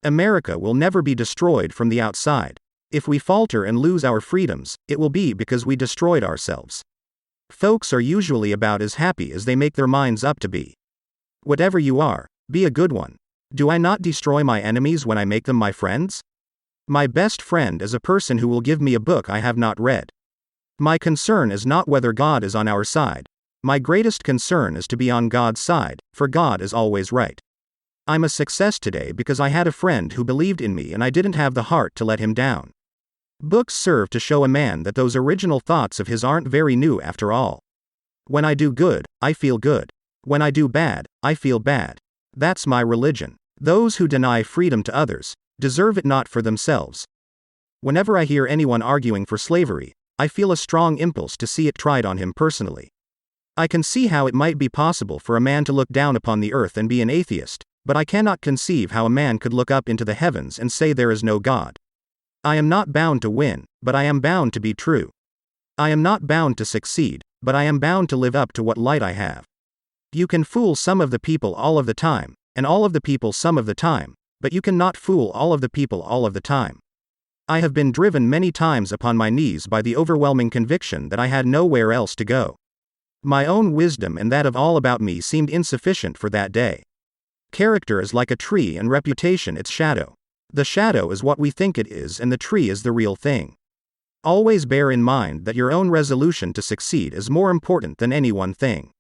America will never be destroyed from the outside. If we falter and lose our freedoms, it will be because we destroyed ourselves. Folks are usually about as happy as they make their minds up to be. Whatever you are, be a good one. Do I not destroy my enemies when I make them my friends? My best friend is a person who will give me a book I have not read. My concern is not whether God is on our side. My greatest concern is to be on God's side, for God is always right. I'm a success today because I had a friend who believed in me and I didn't have the heart to let him down. Books serve to show a man that those original thoughts of his aren't very new after all. When I do good, I feel good. When I do bad, I feel bad. That's my religion. Those who deny freedom to others deserve it not for themselves. Whenever I hear anyone arguing for slavery, I feel a strong impulse to see it tried on him personally. I can see how it might be possible for a man to look down upon the earth and be an atheist, but I cannot conceive how a man could look up into the heavens and say there is no God. I am not bound to win, but I am bound to be true. I am not bound to succeed, but I am bound to live up to what light I have. You can fool some of the people all of the time, and all of the people some of the time, but you cannot fool all of the people all of the time. I have been driven many times upon my knees by the overwhelming conviction that I had nowhere else to go. My own wisdom and that of all about me seemed insufficient for that day. Character is like a tree and reputation its shadow. The shadow is what we think it is and the tree is the real thing. Always bear in mind that your own resolution to succeed is more important than any one thing.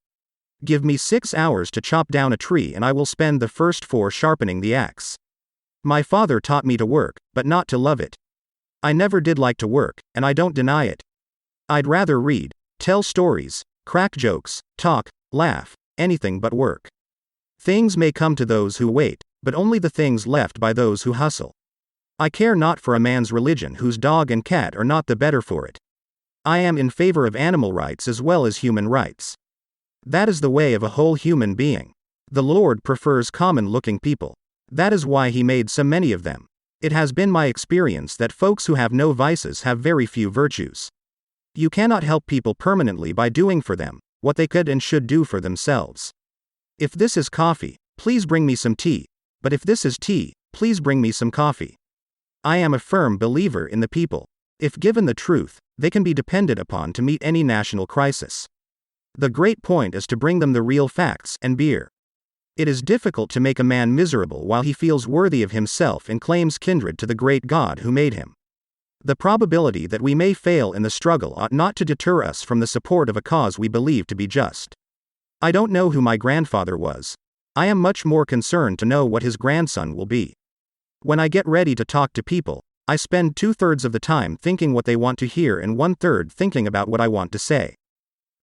Give me 6 hours to chop down a tree and I will spend the first 4 sharpening the axe. My father taught me to work, but not to love it. I never did like to work, and I don't deny it. I'd rather read, tell stories, crack jokes, talk, laugh, anything but work. Things may come to those who wait, but only the things left by those who hustle. I care not for a man's religion whose dog and cat are not the better for it. I am in favor of animal rights as well as human rights. That is the way of a whole human being. The Lord prefers common-looking people. That is why He made so many of them. It has been my experience that folks who have no vices have very few virtues. You cannot help people permanently by doing for them what they could and should do for themselves. If this is coffee, please bring me some tea, but if this is tea, please bring me some coffee. I am a firm believer in the people. If given the truth, they can be depended upon to meet any national crisis. The great point is to bring them the real facts and beer. It is difficult to make a man miserable while he feels worthy of himself and claims kindred to the great God who made him. The probability that we may fail in the struggle ought not to deter us from the support of a cause we believe to be just. I don't know who my grandfather was. I am much more concerned to know what his grandson will be. When I get ready to talk to people, I spend 2/3 of the time thinking what they want to hear and 1/3 thinking about what I want to say.